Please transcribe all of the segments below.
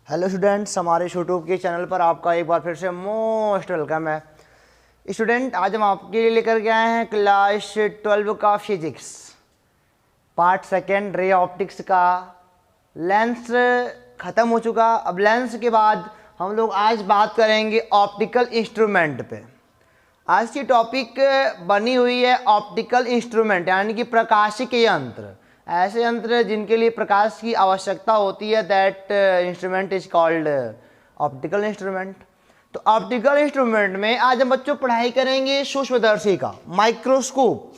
Hello students, हमारे YouTube के channel पर आपका एक बार फिर से मोस्ट वेलकम है। स्टूडेंट, आज हम आपके लिए लेकर के आए हैं क्लास 12 का physics part second ray optics का। लेंस ख़त्म हो चुका। अब लेंस के बाद हम लोग आज बात करेंगे ऑप्टिकल इंस्ट्रूमेंट पे। आज की टॉपिक बनी हुई है ऑप्टिकल इंस्ट्रूमेंट, यानी कि प्रकाशिकी यंत्र। ऐसे यंत्र जिनके लिए प्रकाश की आवश्यकता होती है, that instrument is called optical instrument. तो ऑप्टिकल इंस्ट्रूमेंट में आज हम बच्चों पढ़ाई करेंगे सूक्ष्मदर्शी का, माइक्रोस्कोप,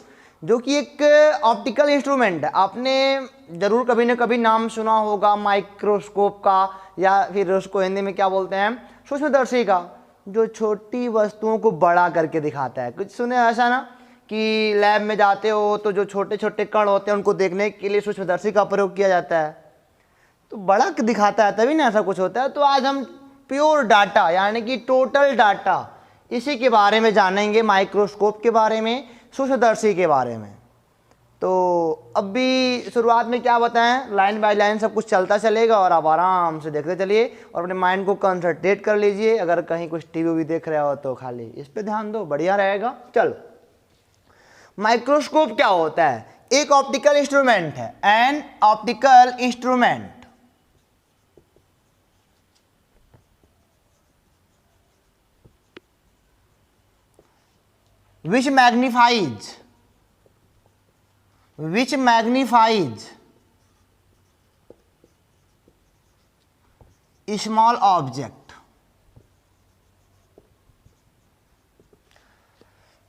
जो कि एक ऑप्टिकल इंस्ट्रूमेंट है। आपने ज़रूर कभी न कभी नाम सुना होगा माइक्रोस्कोप का, या फिर उसको हिंदी में क्या बोलते हैं, सूक्ष्मदर्शी का, जो छोटी वस्तुओं को बड़ा करके दिखाता है। कुछ सुने ऐसा ना कि लैब में जाते हो तो जो छोटे छोटे कण होते हैं उनको देखने के लिए सूक्ष्मदर्शी का प्रयोग किया जाता है, तो बड़ा दिखाता है, तभी ना ऐसा कुछ होता है। तो आज हम प्योर डाटा यानी कि टोटल डाटा इसी के बारे में जानेंगे, माइक्रोस्कोप के बारे में, सूक्ष्मदर्शी के बारे में। तो अभी शुरुआत में क्या बताएं, लाइन बाय लाइन सब कुछ चलता चलेगा और आप आराम से देखते चलिए और अपने माइंड को कंसंट्रेट कर लीजिए। अगर कहीं कुछ टीवी भी देख रहे हो तो खाली इस पे ध्यान दो, बढ़िया रहेगा। चलो, माइक्रोस्कोप क्या होता है? एक ऑप्टिकल इंस्ट्रूमेंट है, an optical instrument which magnifies small object।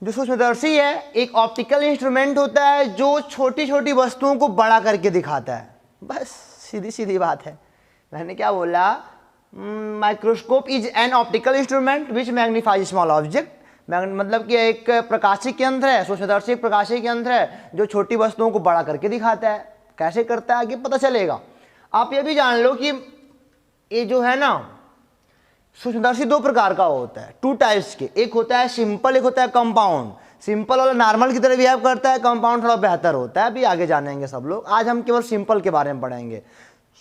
जो सूक्ष्मदर्शी है एक ऑप्टिकल इंस्ट्रूमेंट होता है जो छोटी छोटी वस्तुओं को बड़ा करके दिखाता है। बस सीधी सीधी बात है। मैंने क्या बोला? Microscope is an optical instrument which magnifies small object. मतलब कि एक प्रकाशिक यंत्र है, सूक्ष्मदर्शी एक प्रकाशिक यंत्र है जो छोटी वस्तुओं को बड़ा करके दिखाता है। कैसे करता है आगे पता चलेगा। आप ये भी जान लो कि ये जो है ना, सूक्ष्मदर्शी दो प्रकार का होता है, टू टाइप्स के। एक होता है सिंपल, एक होता है कंपाउंड। सिंपल वाला नॉर्मल की तरह बिहेव करता है, कंपाउंड थोड़ा बेहतर होता है। अभी आगे जानेंगे सब लोग, आज हम केवल सिंपल के बारे में पढ़ेंगे।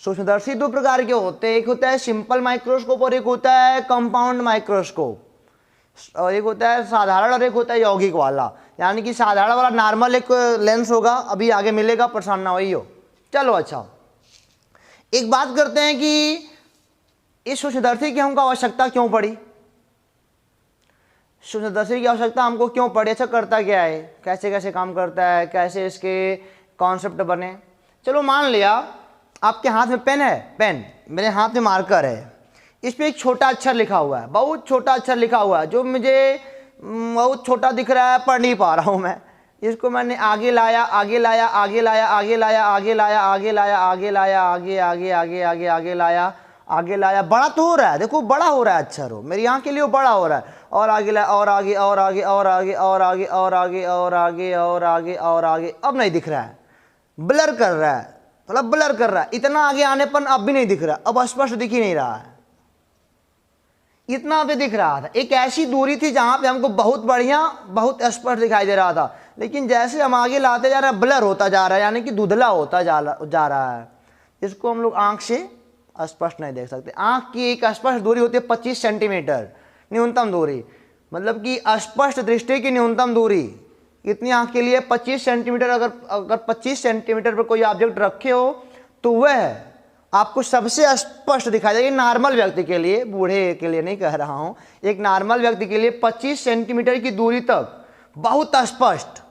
सूक्ष्मदर्शी दो प्रकार के होते हैं, एक होता है सिंपल माइक्रोस्कोप और एक होता है कंपाउंड माइक्रोस्कोप। और एक होता है साधारण और एक होता है यौगिक वाला। यानी कि साधारण वाला नॉर्मल एक लेंस होगा, अभी आगे मिलेगा, परेशान ना वही हो। चलो अच्छा, एक बात करते हैं कि इस सूक्ष्मदर्शी की हमको आवश्यकता क्यों पड़ी? सूक्ष्मदर्शी की आवश्यकता हमको क्यों पड़ी? अच्छा, करता क्या है, कैसे कैसे काम करता है, कैसे इसके कॉन्सेप्ट बने? चलो मान लिया आपके हाथ में पेन है, पेन, मेरे हाथ में मार्कर है, इस पर एक छोटा अक्षर लिखा हुआ है, बहुत छोटा अक्षर लिखा हुआ है जो मुझे बहुत छोटा दिख रहा है, पढ़ नहीं पा रहा हूँ मैं। इसको मैंने आगे लाया, आगे लाया, आगे लाया, आगे लाया, आगे लाया, आगे लाया, आगे लाया, आगे आगे आगे आगे आगे लाया, आगे लाया, बड़ा तो हो रहा है, देखो बड़ा हो रहा है अक्षर, हो मेरी आँख के लिए वो बड़ा हो रहा है। और आगे लाया, और आगे, और आगे, और आगे, और आगे, और आगे, और आगे, और आगे, और आगे, अब नहीं दिख रहा है, ब्लर कर रहा है, थोड़ा ब्लर कर रहा है। इतना आगे आने पर अब भी नहीं दिख रहा, अब स्पष्ट दिख ही नहीं रहा है। इतना पे दिख रहा था, एक ऐसी दूरी थी जहां पे हमको बहुत बढ़िया, बहुत स्पष्ट दिखाई दे रहा था, लेकिन जैसे हम आगे लाते जा रहे हैं ब्लर होता जा रहा है, यानी कि धुंधला होता जा रहा है। इसको हम लोग आंख से स्पष्ट नहीं देख सकते। आंख की एक स्पष्ट दूरी होती है 25 सेंटीमीटर न्यूनतम दूरी, मतलब कि स्पष्ट दृष्टि की न्यूनतम दूरी इतनी आंख के लिए 25 सेंटीमीटर। अगर 25 सेंटीमीटर पर कोई ऑब्जेक्ट रखे हो तो वह आपको सबसे स्पष्ट दिखाई देगा। नॉर्मल व्यक्ति के लिए, बूढ़े के लिए नहीं कह रहा हूं, एक नॉर्मल व्यक्ति के लिए 25 सेंटीमीटर की दूरी तक बहुत स्पष्ट।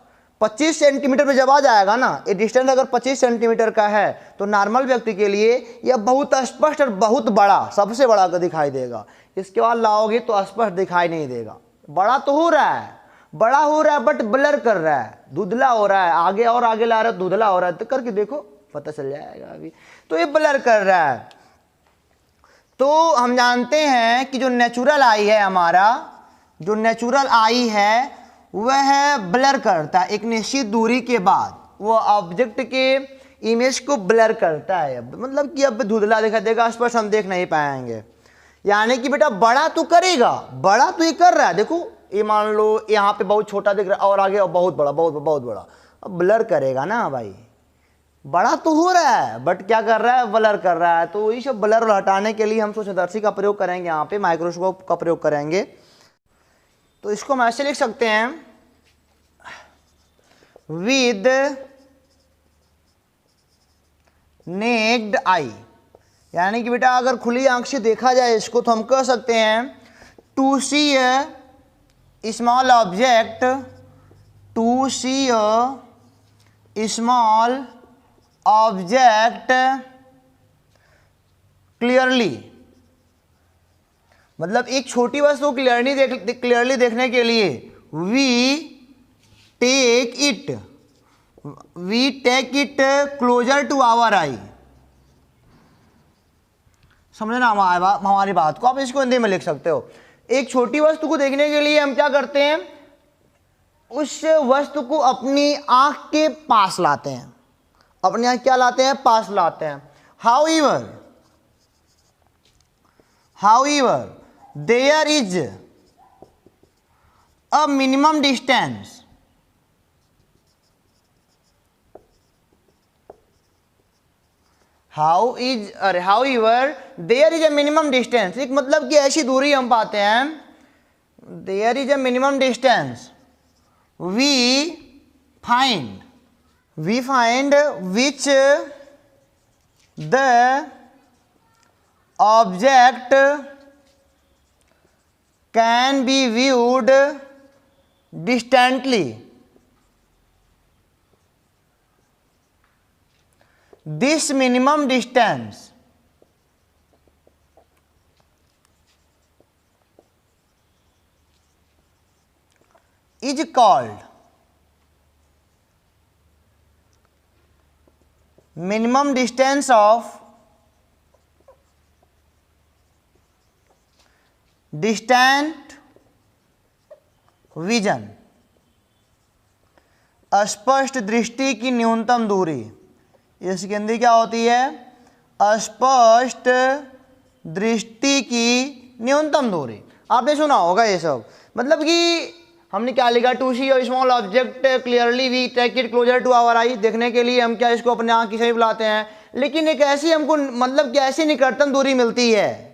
25 सेंटीमीटर पे जब आ जाएगा ना, ये डिस्टेंस अगर 25 सेंटीमीटर का है तो नॉर्मल व्यक्ति के लिए यह बहुत स्पष्ट और बहुत बड़ा, सबसे बड़ा का दिखाई देगा। इसके बाद लाओगे तो स्पष्ट दिखाई नहीं देगा। बड़ा तो हो रहा है, बड़ा हो रहा है, बट ब्लर कर रहा है, धुंधला हो रहा है, आगे और आगे ला रहा है, धुंधला हो रहा है, तो करके देखो पता चल जाएगा। अभी तो ये ब्लर कर रहा है। तो हम जानते हैं कि जो नेचुरल आई है हमारा, जो नेचुरल आई है वह ब्लर करता है एक निश्चित दूरी के बाद, वो ऑब्जेक्ट के इमेज को ब्लर करता है। मतलब कि अब धुंधला दिखाई देगा, स्पष्ट हम देख नहीं पाएंगे। यानी कि बेटा बड़ा तो करेगा, बड़ा तो ये कर रहा है। देखो ये मान लो यहाँ पे बहुत छोटा दिख रहा है और आगे बहुत बड़ा, बहुत बहुत बड़ा, अब ब्लर करेगा ना भाई। बड़ा तो हो रहा है बट क्या कर रहा है, ब्लर कर रहा है। तो ये सब ब्लर हटाने के लिए हम सूक्ष्मदर्शी का प्रयोग करेंगे, यहाँ पे माइक्रोस्कोप का प्रयोग करेंगे। तो इसको हम ऐसे लिख सकते हैं, विद नेक्ड आई, यानी कि बेटा अगर खुली आंख से देखा जाए इसको तो हम कह सकते हैं to see a small object, to see a small object clearly, मतलब एक छोटी वस्तु क्लियरली देखने के लिए we take it closer to our eye. समझे ना हमारी बात को, आप इसको हिंदी में लिख सकते हो। एक छोटी वस्तु को देखने के लिए हम क्या करते हैं, उस वस्तु को अपनी आंख के पास लाते हैं, अपनी आंख क्या लाते हैं, पास लाते हैं। However, there is a minimum distance however there is a minimum distance, एक मतलब कि ऐसी दूरी हम पाते हैं, there is a minimum distance we find which the object can be viewed distantly. This minimum distance is called minimum distance of distant vision, अस्पष्ट दृष्टि की न्यूनतम दूरी। इसकी हिंदी क्या होती है, अस्पष्ट दृष्टि की न्यूनतम दूरी। आपने सुना होगा ये सब, मतलब कि हमने क्या लिखा, टू सी और small object clearly we take it closer to our eye, देखने के लिए हम क्या इसको अपने आंख की समीप लाते हैं, लेकिन एक ऐसी हमको मतलब कि ऐसी निकटतम दूरी मिलती है,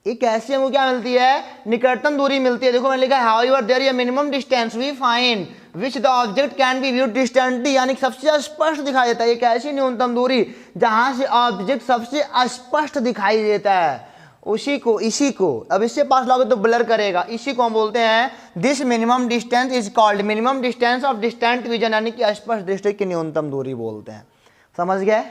एक ऐसी हमको क्या मिलती है, निकटतम दूरी मिलती है। देखो मैंने लिखा है however there is a minimum distance we find which the object can be viewed distantly, यानी सबसे स्पष्ट दिखाई देता है। एक ऐसी न्यूनतम दूरी जहां से ऑब्जेक्ट सबसे स्पष्ट दिखाई देता है, इसी को अब इससे पास लाओगे तो ब्लर करेगा। इसी को हम बोलते हैं this minimum distance is called minimum distance of distant vision, यानी कि स्पष्ट दृष्टि की न्यूनतम दूरी बोलते हैं। समझ गए,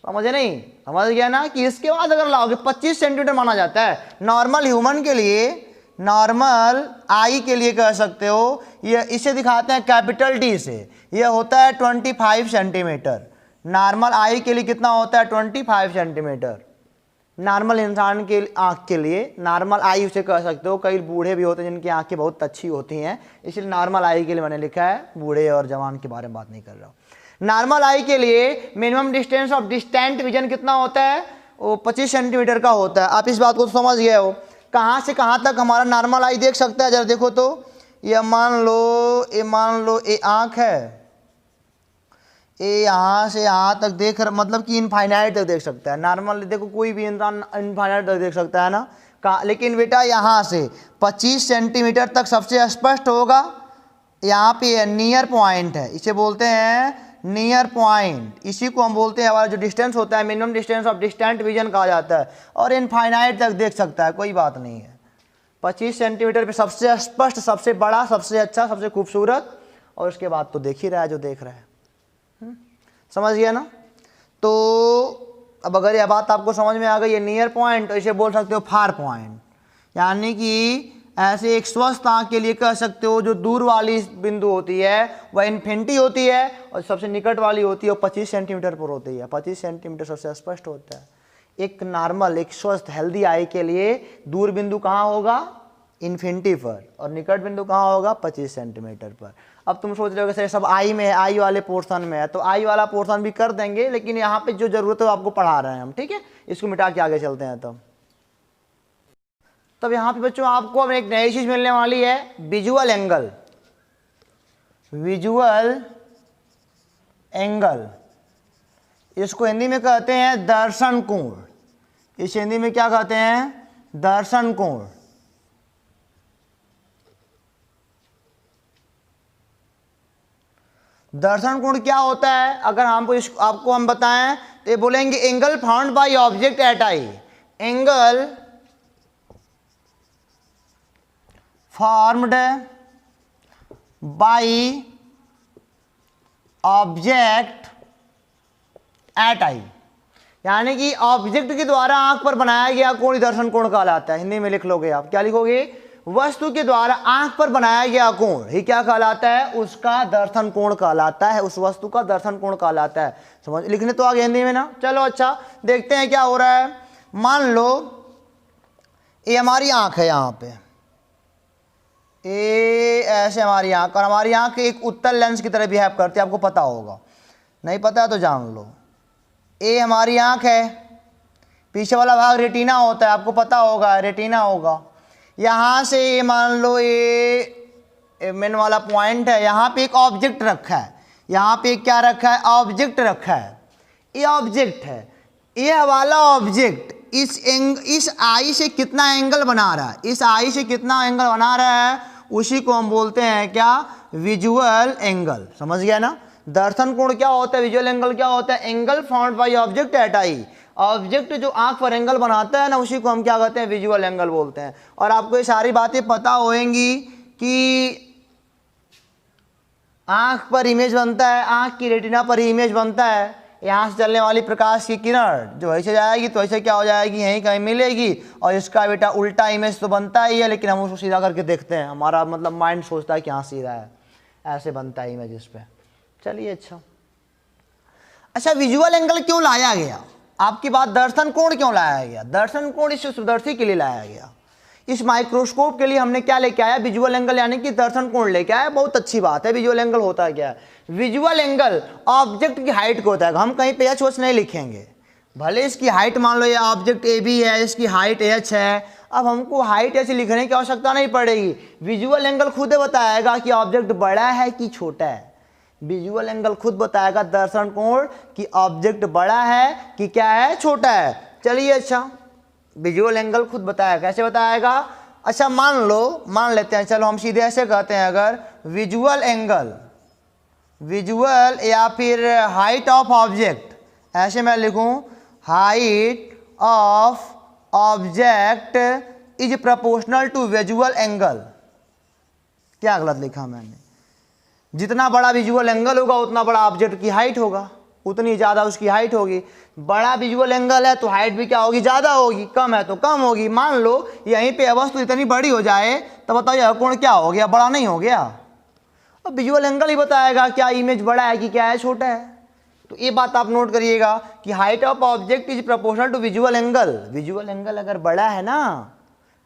समझे नहीं, समझ गया ना। कि इसके बाद अगर लाओगे 25 सेंटीमीटर माना जाता है नॉर्मल ह्यूमन के लिए, नॉर्मल आई के लिए कह सकते हो, ये इसे दिखाते हैं कैपिटल टी से, यह होता है 25 सेंटीमीटर। नॉर्मल आई के लिए कितना होता है, 25 सेंटीमीटर। नॉर्मल इंसान के आँख के लिए नॉर्मल आई उसे कह सकते हो। कई बूढ़े भी होते हैं जिनकी आँखें बहुत अच्छी होती हैं, इसलिए नॉर्मल आई के लिए मैंने लिखा है, बूढ़े और जवान के बारे में बात नहीं कर रहा हूँ। नॉर्मल आई के लिए minimum distance of distant vision कितना होता है, वो 25 सेंटीमीटर का होता है। आप इस बात को तो समझ गए हो। कहाँ से कहाँ तक हमारा नॉर्मल आई देख सकता है, जरा देखो तो, ये मान लो ये आँख है, ये यहाँ से यहाँ तक देख मतलब कि इनफाइनाइट तक देख सकता है। नॉर्मल देखो कोई भी इंसान इनफाइनाइट तक देख सकता है ना, लेकिन बेटा यहाँ से 25 सेंटीमीटर तक सबसे स्पष्ट होगा। यहाँ पे नियर पॉइंट है, इसे बोलते हैं नियर पॉइंट। इसी को हम बोलते हैं हमारा जो डिस्टेंस होता है minimum distance of distant vision कहा जाता है। और इनफाइनाइट तक देख सकता है, कोई बात नहीं है। 25 सेंटीमीटर पे सबसे स्पष्ट, सबसे बड़ा, सबसे अच्छा, सबसे खूबसूरत, और उसके बाद तो देख ही रहा है जो देख रहा है। समझ गया ना। तो अब अगर यह बात आपको समझ में आ गई, ये नियर पॉइंट, तो इसे बोल सकते हो फार पॉइंट, यानी कि ऐसे एक स्वस्थ आंख के लिए कह सकते हो जो दूर वाली बिंदु होती है वह इन्फिनिटी होती है, और सबसे निकट वाली होती है वो 25 सेंटीमीटर पर होती है। 25 सेंटीमीटर सबसे स्पष्ट होता है। एक नॉर्मल, एक स्वस्थ हेल्दी आई के लिए दूर बिंदु कहाँ होगा, इन्फिनिटी पर, और निकट बिंदु कहाँ होगा, 25 सेंटीमीटर पर। अब तुम सोच रहे हो कि सर सब आई में है, आई वाले पोर्शन में है, तो आई वाला पोर्शन भी कर देंगे, लेकिन यहाँ पे जो जरूरत है वो आपको पढ़ा रहे हैं हम, ठीक है। इसको मिटा के आगे चलते हैं। तब यहाँ पे बच्चों आपको अब एक नई चीज मिलने वाली है, विजुअल एंगल। विजुअल एंगल, इसको हिंदी में कहते हैं दर्शन कोण। इस हिंदी में क्या कहते हैं? दर्शन कोण। दर्शन कोण क्या होता है? अगर आपको हम बताएं तो ये बोलेंगे angle found by object at eye. Angle formed by object at eye, यानी कि ऑब्जेक्ट के द्वारा आंख पर बनाया गया कोण दर्शन कोण कहलाता है। हिंदी में लिख लोगे आप, क्या लिखोगे? वस्तु के द्वारा आंख पर बनाया गया कोण ही क्या कहलाता है? उसका दर्शन कोण कहलाता है। उस वस्तु का दर्शन कोण कहलाता है। समझ, लिखने तो आ गया हिंदी में ना? चलो अच्छा, देखते हैं क्या हो रहा है। मान लो ये हमारी आंख है, यहाँ पे ये ऐसे हमारी आंख, और हमारी आंख एक उत्तल लेंस की तरह बिहेव करती है, आपको पता होगा, नहीं पता है तो जान लो। ये हमारी आंख है, पीछे वाला भाग रेटिना होता है, आपको पता होगा, रेटिना होगा। यहाँ से ये मान लो ये मेन वाला पॉइंट है, यहाँ पे एक ऑब्जेक्ट रखा है, यहाँ पे क्या रखा है? ऑब्जेक्ट रखा है। ये ऑब्जेक्ट है, ये वाला ऑब्जेक्ट इस आई से कितना एंगल बना रहा है, इस आई से कितना एंगल बना रहा है, उसी को हम बोलते हैं क्या? Visual angle. समझ गया ना? दर्शन कोण क्या होता है? विजुअल एंगल क्या होता है? Angle found by object at I. Object जो आंख पर एंगल बनाता है ना, उसी को हम क्या कहते हैं? विजुअल एंगल बोलते हैं। और आपको ये सारी बातें पता होंगी कि आंख पर इमेज बनता है, आंख की रेटिना पर इमेज बनता है। यहाँ से चलने वाली प्रकाश की किरण जो ऐसे जाएगी तो ऐसे क्या हो जाएगी? यहीं कहीं मिलेगी। और इसका बेटा उल्टा इमेज तो बनता ही है, लेकिन हम उसको सीधा करके देखते हैं। हमारा मतलब माइंड सोचता है कि हाँ सीधा है, ऐसे बनता है इमेज इस पर। चलिए अच्छा, विजुअल एंगल क्यों लाया गया? आपकी बात, दर्शन कोण क्यों लाया गया? दर्शन कोण इस सूक्ष्मदर्शी के लिए लाया गया। इस माइक्रोस्कोप के लिए हमने क्या लेके आया? विजुअल एंगल, यानी कि दर्शन कोण लेके आया। बहुत अच्छी बात है। विजुअल एंगल होता क्या है? विजुअल एंगल ऑब्जेक्ट की हाइट को होता है। हम कहीं पे h नहीं लिखेंगे, भले इसकी हाइट मान लो ये ऑब्जेक्ट ए बी है, इसकी हाइट h है। अब हमको हाइट h लिखने की आवश्यकता नहीं पड़ेगी। विजुअल एंगल खुद बताएगा कि ऑब्जेक्ट बड़ा है कि छोटा है। विजुअल एंगल खुद बताएगा दर्शन कोण कि ऑब्जेक्ट बड़ा है कि क्या है? छोटा है। चलिए अच्छा, विजुअल एंगल खुद बताएगा। कैसे बताएगा? अच्छा मान लेते हैं, चलो हम सीधे ऐसे कहते हैं, अगर विजुअल एंगल, विजुअल या फिर हाइट ऑफ ऑब्जेक्ट, ऐसे मैं लिखूं, height of object is proportional to visual angle. क्या गलत लिखा मैंने? जितना बड़ा विजुअल एंगल होगा उतना बड़ा ऑब्जेक्ट की हाइट होगा, उतनी ज़्यादा उसकी हाइट होगी। बड़ा विजुअल एंगल है तो हाइट भी क्या होगी? ज़्यादा होगी। कम है तो कम होगी। मान लो यहीं पे वस्तु इतनी बड़ी हो जाए तो बताइए कोण क्या हो गया? बड़ा नहीं हो गया? अब विजुअल एंगल ही बताएगा क्या इमेज बड़ा है कि क्या है, छोटा है। तो ये बात आप नोट करिएगा कि height of object is proportional to visual angle. Visual angle अगर बड़ा है ना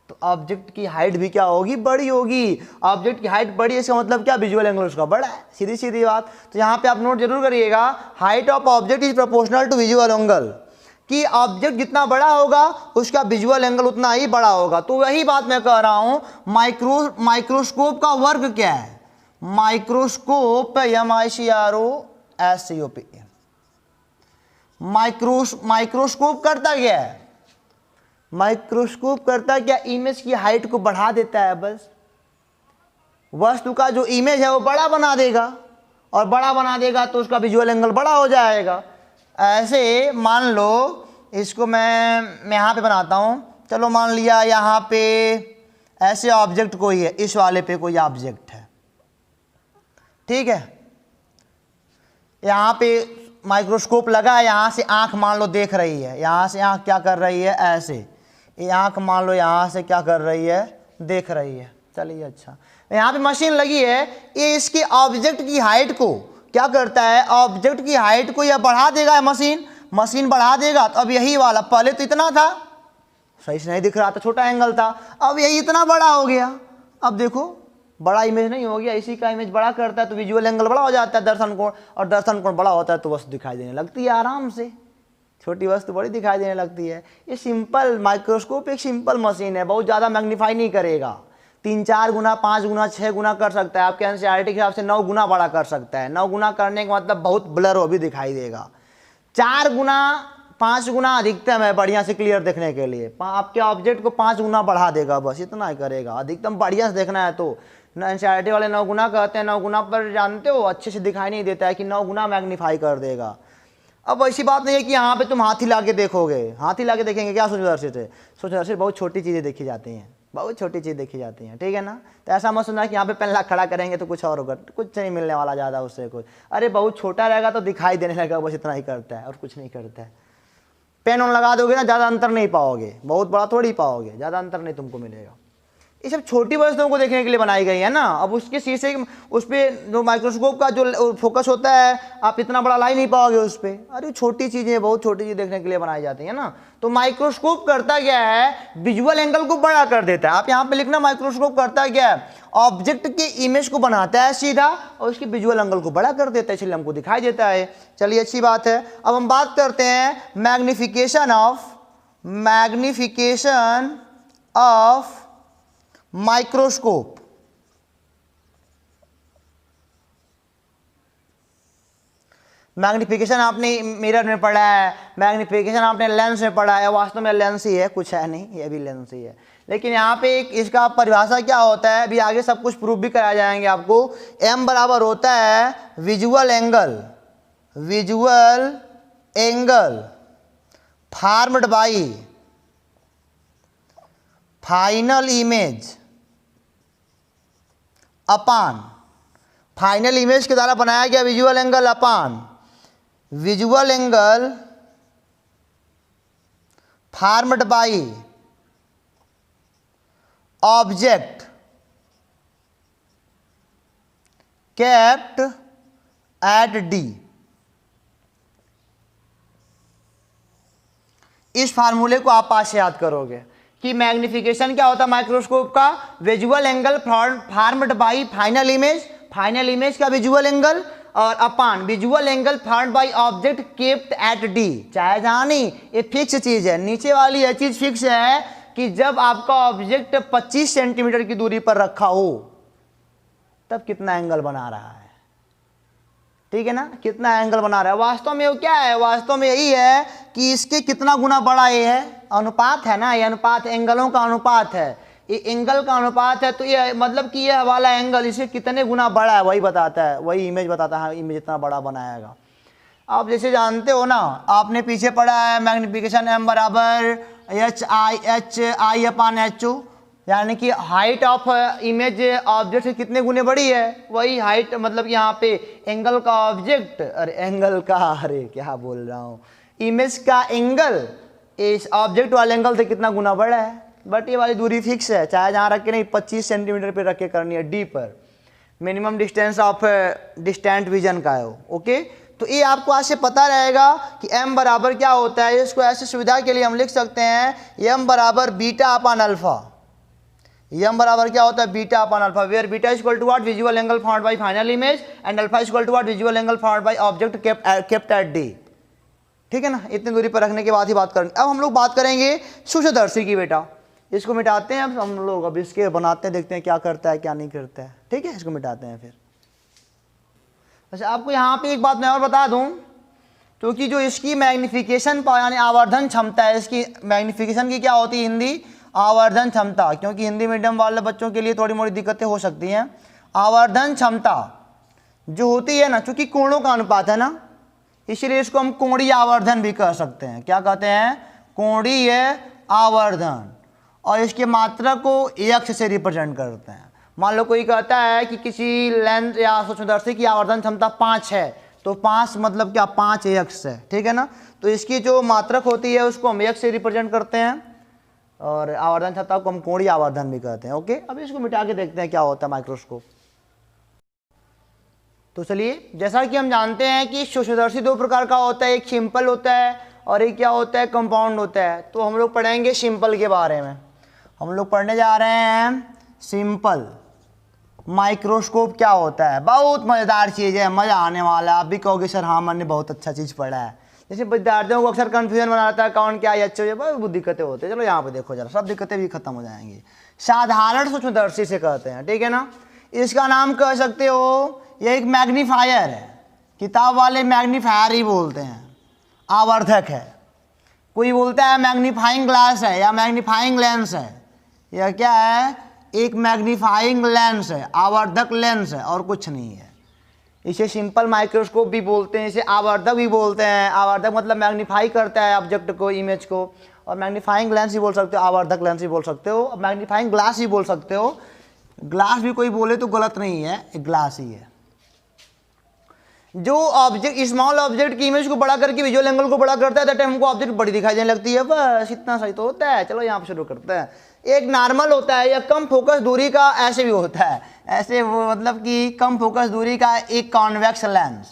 तो ऑब्जेक्ट की हाइट भी क्या होगी? बड़ी होगी। ऑब्जेक्ट की हाइट बड़ी है, इसका मतलब क्या? विजुअल एंगल उसका बड़ा है। सीधी सीधी बात। तो यहाँ पे आप नोट जरूर करिएगा, height of object is proportional to visual angle, कि ऑब्जेक्ट जितना बड़ा होगा उसका विजुअल एंगल उतना ही बड़ा होगा। तो वही बात मैं कह रहा हूँ, माइक्रोस्कोप का वर्ग क्या है? माइक्रोस्कोप, MICROSCOP, माइक्रोस्कोप करता क्या है? माइक्रोस्कोप करता क्या? इमेज की हाइट को बढ़ा देता है। बस वस्तु का जो इमेज है वो बड़ा बना देगा, और बड़ा बना देगा तो उसका विजुअल एंगल बड़ा हो जाएगा। ऐसे मान लो, इसको मैं यहाँ पे बनाता हूँ। चलो मान लिया यहाँ पे ऐसे ऑब्जेक्ट कोई है, इस वाले पे कोई ऑब्जेक्ट है, ठीक है। यहाँ पे माइक्रोस्कोप लगा है, यहाँ से आँख मान लो देख रही है, यहाँ से आँख क्या कर रही है? ऐसे। ये आँख मान लो यहाँ से क्या कर रही है? देख रही है। चलिए अच्छा, यहाँ पे मशीन लगी है, ये इसकी ऑब्जेक्ट की हाइट को क्या करता है? ऑब्जेक्ट की हाइट को यह बढ़ा देगा। मशीन बढ़ा देगा। तो अब यही वाला, पहले तो इतना था, सही से नहीं दिख रहा था, छोटा एंगल था, अब यही इतना बड़ा हो गया। अब देखो बड़ा इमेज नहीं हो गया, इसी का इमेज बड़ा करता है तो विजुअल एंगल बड़ा हो जाता है, दर्शन कोण, और दर्शन कोण बड़ा होता है तो वस्तु दिखाई देने लगती है आराम से। छोटी वस्तु बड़ी दिखाई देने लगती है। ये सिंपल माइक्रोस्कोप एक सिंपल मशीन है, बहुत ज़्यादा मैग्नीफाई नहीं करेगा, 3 4 गुना, 5 गुना, 6 गुना कर सकता है। आपके एनसीईआरटी के हिसाब से 9 गुना बड़ा कर सकता है। 9 गुना करने का मतलब बहुत ब्लर वो भी दिखाई देगा। 4 गुना, 5 गुना अधिकतम है बढ़िया से क्लियर देखने के लिए। आपके ऑब्जेक्ट को 5 गुना बढ़ा देगा, बस इतना ही करेगा। अधिकतम बढ़िया से देखना है तो एनसीईआरटी वाले 9 गुना कहते हैं। 9 गुना पर जानते हो अच्छे से दिखाई नहीं देता है कि 9 गुना मैग्नीफाई कर देगा। अब ऐसी बात नहीं है कि यहाँ पे तुम हाथी ला के देखोगे, हाथी ला के देखेंगे क्या सूक्ष्मदर्शी से? सूक्ष्मदर्शी बहुत छोटी चीज़ें देखी जाती हैं, बहुत छोटी चीज़ देखी जाती हैं, ठीक है ना। तो ऐसा मत सुनना कि यहाँ पे पेन ला खड़ा करेंगे तो कुछ और होगा, कुछ नहीं मिलने वाला ज़्यादा उससे कुछ। अरे बहुत छोटा रहेगा तो दिखाई देने लगेगा, बस इतना ही करता है और कुछ नहीं करता है। पेन ऑन लगा दोगे ना, ज़्यादा अंतर नहीं पाओगे, बहुत बड़ा थोड़ी पाओगे, ज़्यादा अंतर नहीं तुमको मिलेगा। ये सब छोटी वस्तुओं को देखने के लिए बनाई गई है ना। अब उसके शीशे उस पर जो माइक्रोस्कोप का जो फोकस होता है, आप इतना बड़ा ला ही नहीं पाओगे उस पर। अरे छोटी चीज़ें, बहुत छोटी चीज़ देखने के लिए बनाई जाती है ना। तो माइक्रोस्कोप करता क्या है? विजुअल एंगल को बड़ा कर देता है। आप यहाँ पे लिखना माइक्रोस्कोप करता क्या है? ऑब्जेक्ट के इमेज को बनाता है सीधा और उसके विजुअल एंगल को बड़ा कर देता है, इसलिए हमको दिखाई देता है। चलिए अच्छी बात है। अब हम बात करते हैं मैग्निफिकेशन ऑफ माइक्रोस्कोप। मैग्निफिकेशन आपने मिरर में पढ़ा है, मैग्निफिकेशन आपने लेंस में पढ़ा है। वास्तव में लेंस ही है, कुछ है नहीं, ये भी लेंस ही है। लेकिन यहाँ पे एक इसका परिभाषा क्या होता है, अभी आगे सब कुछ प्रूफ भी कराया जाएंगे आपको। m बराबर होता है visual angle formed by final image upon, final image के द्वारा बनाया गया visual angle upon visual angle formed by object kept at D. इस फार्मूले को आप पास से याद करोगे कि मैग्निफिकेशन क्या होता है माइक्रोस्कोप का? Visual angle formed by final image का विजुअल एंगल, और upon visual angle formed by object kept at D. चाहे जहां नहीं, ये फिक्स चीज है। नीचे वाली यह चीज फिक्स है कि जब आपका ऑब्जेक्ट 25 सेंटीमीटर की दूरी पर रखा हो तब कितना एंगल बना रहा है, ठीक है ना, कितना एंगल बना रहा है। वास्तव में वो क्या है? वास्तव में यही है कि इसके कितना गुना बड़ा ये है, अनुपात है ना, ये अनुपात एंगलों का अनुपात है, ये एंगल का अनुपात है। तो ये मतलब कि ये वाला एंगल इससे कितने गुना बड़ा है वही बताता है, वही इमेज बताता है, इमेज इतना बड़ा बनाएगा। आप जैसे जानते हो ना, आपने पीछे पढ़ा है मैग्निफिकेशन m बराबर HI अपान HO, यानी कि हाइट ऑफ इमेज ऑब्जेक्ट से कितने गुने बड़ी है, वही हाइट मतलब यहाँ पे एंगल का ऑब्जेक्ट, अरे क्या बोल रहा हूँ, इमेज का एंगल इस ऑब्जेक्ट वाले एंगल से कितना गुना बड़ा है। बट ये वाली दूरी फिक्स है, चाहे जहाँ रख के नहीं, 25 सेंटीमीटर पे रख के करनी है, डी पर। Minimum distance of distant vision का है वो, ओके। तो ये आपको आज से पता रहेगा कि m बराबर क्या होता है। इसको ऐसे सुविधा के लिए हम लिख सकते हैं m बराबर बीटा अपान अल्फा। m बराबर क्या होता है? Beta upon alpha, where beta is equal to what? Visual angle formed by final image, and alpha is equal to what? Visual angle formed by object kept at D, ठीक है ना। इतनी दूरी पर रखने के बाद ही बात करेंगे। अब हम लोग बात करेंगे सूक्ष्मदर्शी की। बेटा इसको मिटाते हैं अब हम लोग, अब इसके बनाते हैं, देखते हैं क्या करता है क्या नहीं करता है, ठीक है। इसको मिटाते हैं फिर। अच्छा आपको यहाँ पे एक बात मैं और बता दूँ, क्योंकि जो इसकी मैग्निफिकेशन यानी आवर्धन क्षमता है, इसकी मैग्निफिकेशन की क्या होती है हिंदी? आवर्धन क्षमता, क्योंकि हिंदी मीडियम वाले बच्चों के लिए थोड़ी मोड़ी दिक्कतें हो सकती हैं। आवर्धन क्षमता जो होती है ना, चूंकि कोणों का अनुपात है ना, इसलिए इसको हम कोणीय आवर्धन भी कह सकते हैं। क्या कहते हैं? कोणीय आवर्धन। और इसके मात्रा को x से रिप्रेजेंट करते हैं। मान लो कोई कहता है कि किसी लेंस या सूक्ष्मदर्शी की आवर्धन क्षमता 5 है, तो 5 मतलब क्या? 5x है, ठीक है ना। तो इसकी जो मात्रक होती है उसको हम x से रिप्रेजेंट करते हैं, और आवर्धन क्षमता को हम कोणीय आवर्धन भी कहते हैं, ओके। अब इसको मिटा के देखते हैं क्या होता है माइक्रोस्कोप। तो चलिए, जैसा कि हम जानते हैं कि सूक्ष्मदर्शी 2 प्रकार का होता है, एक सिंपल होता है और एक क्या होता है? कंपाउंड होता है। तो हम लोग पढ़ेंगे सिंपल के बारे में। हम लोग पढ़ने जा रहे हैं सिंपल माइक्रोस्कोप क्या होता है। बहुत मज़ेदार चीज़ है, मज़ा आने वाला। आप भी कहोगे सर हाँ मैंने बहुत अच्छा चीज़ पढ़ा है। जैसे विद्यार्थियों को अक्सर कन्फ्यूजन बनाता है कौन क्या HO, बहुत दिक्कतें होती है। चलो यहाँ पे देखो जरा, सब दिक्कतें भी खत्म हो जाएंगी। साधारण सूक्ष्मदर्शी से कहते हैं, ठीक है ना। इसका नाम कह सकते हो, ये एक मैग्नीफायर है, किताब वाले मैग्नीफायर ही बोलते हैं, आवर्धक है। कोई बोलता है मैग्नीफाइंग ग्लास है या मैग्नीफाइंग लेंस है, यह क्या है, एक मैग्नीफाइंग लेंस है, आवर्धक लेंस है और कुछ नहीं है। इसे सिंपल माइक्रोस्कोप भी बोलते हैं, इसे आवर्धक भी बोलते हैं। आवर्धक मतलब मैग्नीफाई करता है ऑब्जेक्ट को, इमेज को, और मैग्नीफाइंग लेंस भी बोल सकते हो, आवर्धक लेंस भी बोल सकते हो, मैग्नीफाइंग ग्लास भी बोल सकते हो। ग्लास भी कोई बोले तो गलत नहीं है, एक ग्लास ही है। जो ऑब्जेक्ट, स्मॉल ऑब्जेक्ट की इमेज को बड़ा करके विजुअल एंगल को बड़ा करता है, दैट टाइम हमको ऑब्जेक्ट बड़ी दिखाई देने लगती है। बस इतना सही तो होता है। चलो यहाँ पर शुरू करते हैं। एक नॉर्मल होता है या कम फोकस दूरी का, ऐसे भी होता है, ऐसे वो मतलब कि कम फोकस दूरी का एक कॉन्वेक्स लेंस,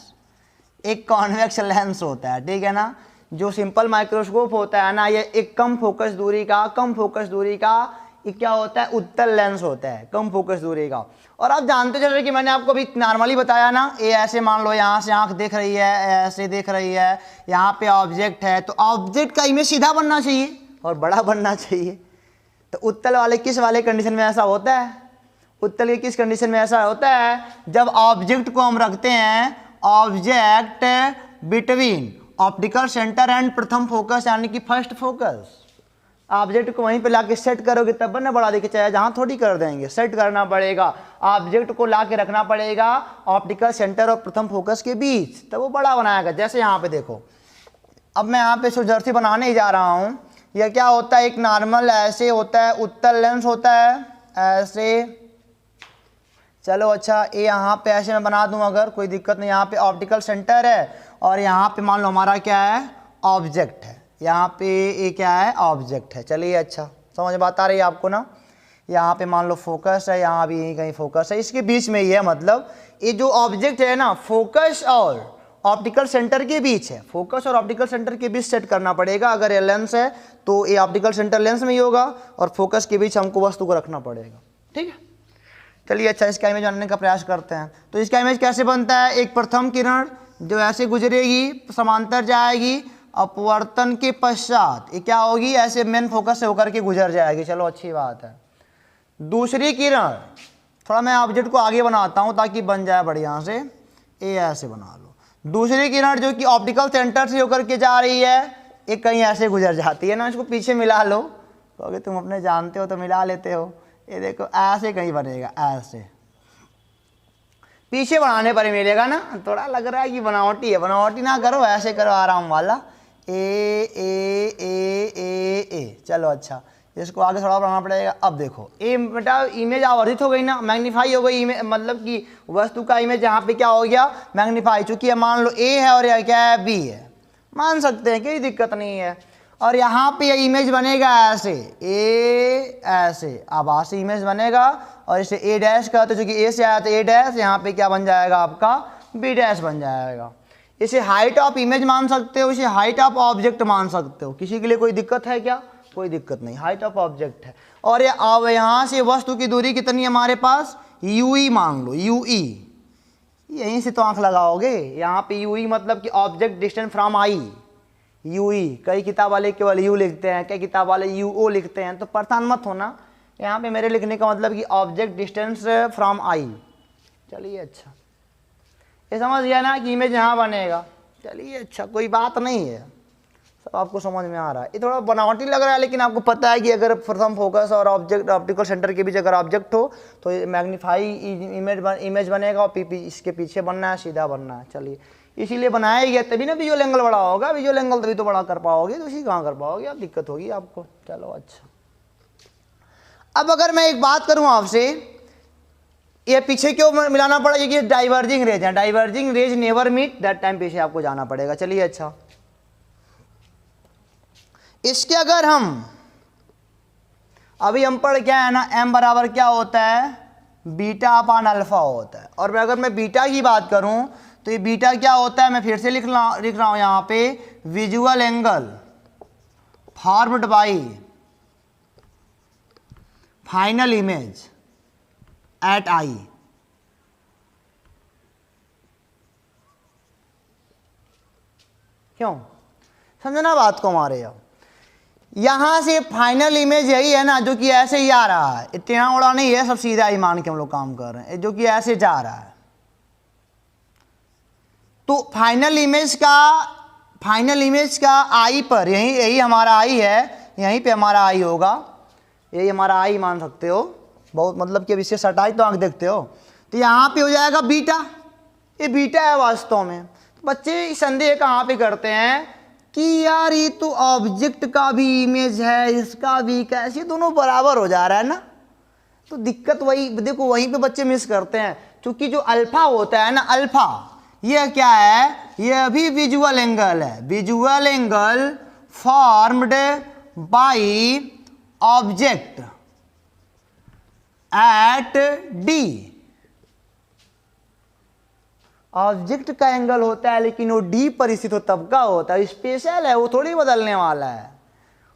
एक कॉन्वेक्स लेंस होता है, ठीक है ना। जो सिंपल माइक्रोस्कोप होता है ना, ये एक कम फोकस दूरी का एक क्या होता है, उत्तल लेंस होता है, कम फोकस दूरी का। और आप जानते चल रहे कि मैंने आपको अभी नॉर्मली बताया ना, ये ऐसे मान लो यहाँ से आंख देख रही है, ऐसे देख रही है, यहाँ पे ऑब्जेक्ट है, तो ऑब्जेक्ट का इमेज सीधा बनना चाहिए और बड़ा बनना चाहिए। तो उत्तल वाले किस वाले कंडीशन में ऐसा होता है, उत्तल के किस कंडीशन में ऐसा होता है, जब ऑब्जेक्ट को हम रखते हैं, object between optical centre and प्रथम फोकस, यानी कि फर्स्ट फोकस। ऑब्जेक्ट को वहीं पे लाके सेट करोगे तब ना बड़ा दिखे, चाहे जहाँ थोड़ी कर देंगे, सेट करना पड़ेगा, ऑब्जेक्ट को लाके रखना पड़ेगा ऑप्टिकल सेंटर और प्रथम फोकस के बीच, तब वो बड़ा बनाएगा। जैसे यहाँ पे देखो, अब मैं यहाँ पे सूक्ष्मदर्शी बनाने ही जा रहा हूँ। यह क्या होता है, एक नॉर्मल ऐसे होता है, उत्तल लेंस होता है ऐसे। चलो अच्छा, ये यहाँ पे ऐसे मैं बना दूँ, अगर कोई दिक्कत नहीं। यहाँ पे ऑप्टिकल सेंटर है और यहाँ पे मान लो हमारा क्या है, ऑब्जेक्ट है। यहाँ पे ये क्या है, ऑब्जेक्ट है। चलिए अच्छा, समझ बात आ रही है आपको ना। यहाँ पे मान लो फोकस है, यहाँ भी यहीं कहीं फोकस है, इसके बीच में ही है। मतलब ये जो ऑब्जेक्ट है ना, फोकस और ऑप्टिकल सेंटर के बीच है, फोकस और ऑप्टिकल सेंटर के बीच सेट करना पड़ेगा। अगर ये लेंस है तो ये ऑप्टिकल सेंटर लेंस में ही होगा और फोकस के बीच हमको वस्तु को रखना पड़ेगा, ठीक है। चलिए अच्छा, इसका इमेज बनाने का प्रयास करते हैं। तो इसका इमेज कैसे बनता है, एक प्रथम किरण जो ऐसे गुजरेगी, समांतर जाएगी, अपवर्तन के पश्चात ये क्या होगी, ऐसे मेन फोकस से होकर के गुजर जाएगी। चलो अच्छी बात है। दूसरी किरण, थोड़ा मैं ऑब्जेक्ट को आगे बनाता हूँ ताकि बन जाए बढ़िया से, ये ऐसे बना लो। दूसरी किरण जो कि ऑप्टिकल सेंटर से होकर के जा रही है, ये कहीं ऐसे गुजर जाती है ना, इसको पीछे मिला लो। तो अगर तुम अपने जानते हो तो मिला लेते हो। ये देखो ऐसे कहीं बनेगा, ऐसे पीछे बनाने पर ही मिलेगा ना। थोड़ा लग रहा है कि बनावटी है, बनावटी ना करो, ऐसे करो आराम वाला, ए। चलो अच्छा, इसको आगे थोड़ा बनाना पड़ेगा। अब देखो ये बेटा इमेज आवर्धित हो गई ना, मैग्नीफाई हो गई इमेज, मतलब कि वस्तु का इमेज यहाँ पे क्या हो गया, मैग्नीफाई। चूंकि मान लो ए है और यह क्या है, बी है, मान सकते हैं, कोई दिक्कत नहीं है। और यहाँ पे यह इमेज बनेगा ऐसे, ए ऐसे, अब ऐसे इमेज बनेगा और इसे ए डैश का, तो चूंकि ए से आया तो ए डैश, यहाँ पे क्या बन जाएगा आपका, बी डैश बन जाएगा। इसे हाइट ऑफ इमेज मान सकते हो, इसे हाइट ऑफ ऑब्जेक्ट मान सकते हो। किसी के लिए कोई दिक्कत है क्या, कोई दिक्कत नहीं, हाइट ऑफ ऑब्जेक्ट है। और ये अब यहाँ से वस्तु की दूरी कितनी है हमारे पास, यूई मान लो, यूई, यहीं से तो आंख लगाओगे। यहाँ पे यूई मतलब कि object distance from eye, UE. कई किताब वाले केवल यू लिखते हैं, कई किताब वाले यूओ लिखते हैं, तो परेशान मत होना। यहाँ पे मेरे लिखने का मतलब कि ऑब्जेक्ट डिस्टेंस फ्रॉम आई। चलिए अच्छा, ये समझ गया ना कि इमेज यहाँ बनेगा। चलिए अच्छा, कोई बात नहीं है, सब आपको समझ में आ रहा है। ये थोड़ा बनावटी लग रहा है, लेकिन आपको पता है कि अगर प्रथम फोकस और ऑब्जेक्ट ऑप्टिकल सेंटर के बीच अगर ऑब्जेक्ट हो तो मैग्नीफाई इमेज बनेगा और इसके पीछे बनना है, सीधा बनना है। चलिए, इसीलिए बनाया गया, तभी ना विजुअल एंगल बड़ा होगा। विजुअल एंगल तभी तो बड़ा कर पाओगे, तो इसी कहाँ कर पाओगे आप, दिक्कत होगी आपको। चलो अच्छा, अब अगर मैं एक बात करूँ आपसे, ये पीछे क्यों मिलाना पड़ा, क्योंकि डाइवर्जिंग रेज है, diverging rays never meet, that time पीछे आपको जाना पड़ेगा। चलिए अच्छा, इसके अगर हम अभी हम पढ़ क्या है ना, m बराबर क्या होता है, बीटा अपान अल्फा होता है। और अगर मैं बीटा की बात करूं तो ये बीटा क्या होता है, मैं फिर से लिख रहा हूं यहाँ पे, visual angle formed by final image at eye. क्यों, समझना बात को हमारे। यहाँ यहाँ से फाइनल इमेज यही है ना, जो कि ऐसे ही आ रहा है, इतना उड़ा नहीं है, सब सीधा ही मान के हम लोग काम कर रहे हैं, जो कि ऐसे जा रहा है। तो फाइनल इमेज का आई पर, यही हमारा आई है, यहीं पे हमारा आई होगा, यही हमारा आई मान सकते हो। बहुत मतलब कि अब इससे सटाई तो आंख देखते हो, तो यहाँ पे हो जाएगा बीटा, ये बीटा है वास्तव में। तो बच्चे संदेह कहाँ पे करते हैं कि यार ये तो ऑब्जेक्ट का भी इमेज है, इसका भी, कैसे दोनों बराबर हो जा रहा है ना। तो दिक्कत वही देखो, वहीं पे बच्चे मिस करते हैं, क्योंकि जो अल्फा होता है ना, अल्फा ये क्या है, ये अभी विजुअल एंगल है, visual angle formed by object at D. Object का एंगल होता है, लेकिन वो डी पर स्थित हो तब का होता है, स्पेशल है, वो थोड़ी बदलने वाला है।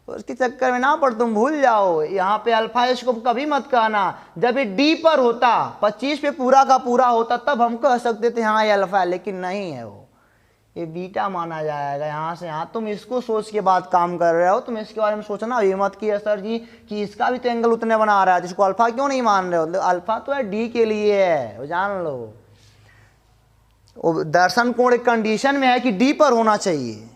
उसके चक्कर में ना पड़, तुम भूल जाओ। यहाँ पे अल्फा इसको कभी मत कहना, जब ये डी पर होता, 25 पे पूरा का पूरा होता, तब हम कह सकते थे हाँ ये अल्फा है, लेकिन नहीं है, वो ये बीटा माना जाएगा। यहाँ से यहाँ तुम इसको सोच के बाद काम कर रहे हो, तुम इसके बारे में सोचना ये मत किया सर जी कि इसका भी तो एंगल उतने बना रहा है, जिसको अल्फा क्यों नहीं मान रहे हो। अल्फा तो है डी के लिए है, वो जान लो। वो दर्शन कोण एक कंडीशन में है कि डी पर होना चाहिए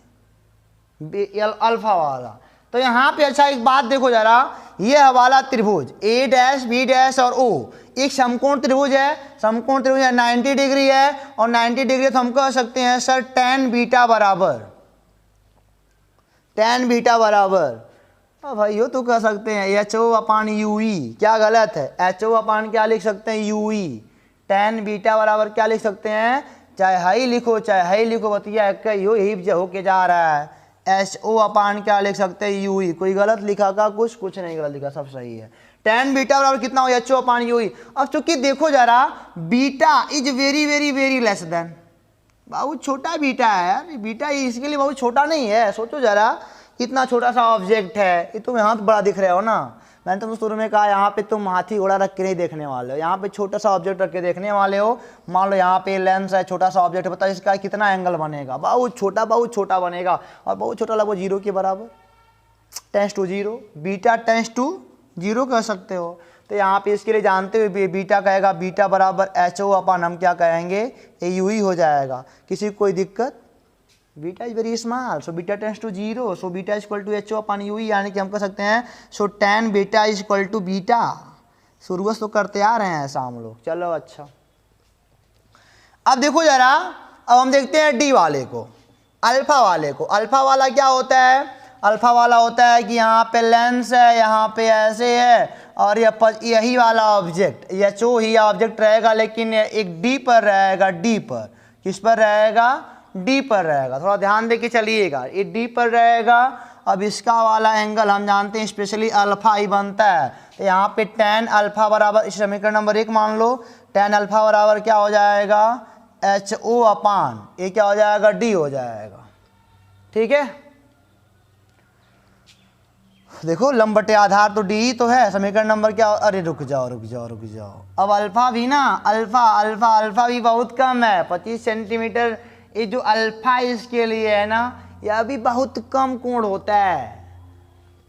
अल्फा वाला। तो यहाँ पे अच्छा एक बात देखो जरा, ये हवाला त्रिभुज ए डैश बी डैश और ओ एक समकोण त्रिभुज है, समकोण त्रिभुज है, 90 डिग्री है, और 90 डिग्री तो हम कह सकते हैं सर tan बीटा बराबर, tan बीटा बराबर, भाई यो तो कह सकते हैं HO/UE। क्या गलत है, HO/ क्या लिख सकते हैं, UE। tan बीटा बराबर क्या लिख सकते हैं, चाहे हाई लिखो चाहे हाई लिखो, बतिया यही होके जा रहा है। HO/ क्या लिख सकते हैं, UE। कोई गलत लिखा का, कुछ नहीं गलत लिखा, सब सही है। tan बीटा बराबर कितना हो, HO/UE। अब चूंकि देखो जरा, beta is very very very less than, बहुत छोटा बीटा है यार, बीटा इसके लिए बहुत छोटा नहीं है। सोचो जरा, कितना छोटा सा ऑब्जेक्ट है, ये तुम यहाँ बड़ा दिख रहे हो ना। मैंने तुम शुरू में कहा यहाँ पे तुम हाथी घोड़ा रख के नहीं देखने वाले हो, यहाँ पे छोटा सा ऑब्जेक्ट रख के देखने वाले हो। मान लो यहाँ पे लेंस है, छोटा सा ऑब्जेक्ट, बताओ इसका कितना एंगल बनेगा, बहुत छोटा बनेगा, और बहुत छोटा लगभग 0 के बराबर, tends to 0, beta tends to 0 कह सकते हो। तो यहाँ पे इसके लिए जानते हुए बीटा कहेगा, बीटा बराबर HO/ हम क्या कहेंगे, UE हो जाएगा। किसी को कोई दिक्कत, beta is very small, so beta tends to 0, so beta is equal to HO/UE, यानी कि हम कह सकते हैं so tan beta is equal to beta. शुरू तो करते आ रहे हैं ऐसा हम लोग, चलो अच्छा। अब देखो जरा, अब हम देखते हैं डी वाले को, अल्फा वाले को। अल्फा वाला क्या होता है, अल्फा वाला होता है कि यहाँ पे लेंस है, यहाँ पे ऐसे है, और यही वाला ऑब्जेक्ट HO ही ऑब्जेक्ट रहेगा, लेकिन एक डी पर रहेगा, डी पर, किस पर रहेगा, डी पर रहेगा। थोड़ा ध्यान दे के चलिएगा, ये डी पर रहेगा। अब इसका वाला एंगल हम जानते हैं स्पेशली अल्फा ही बनता है, तो यहाँ पे tan अल्फा बराबर, इस समीकरण नंबर 1 मान लो, tan अल्फा बराबर क्या हो जाएगा, HO/, ये क्या हो जाएगा, डी हो जाएगा। ठीक है, देखो लंब बटे आधार तो डी तो है, समीकरण नंबर क्या, अरे रुक जाओ। अब अल्फा भी ना, अल्फा भी बहुत कम है, 25 सेंटीमीटर। ये जो अल्फा इसके लिए है ना, यह भी बहुत कम कोण होता है।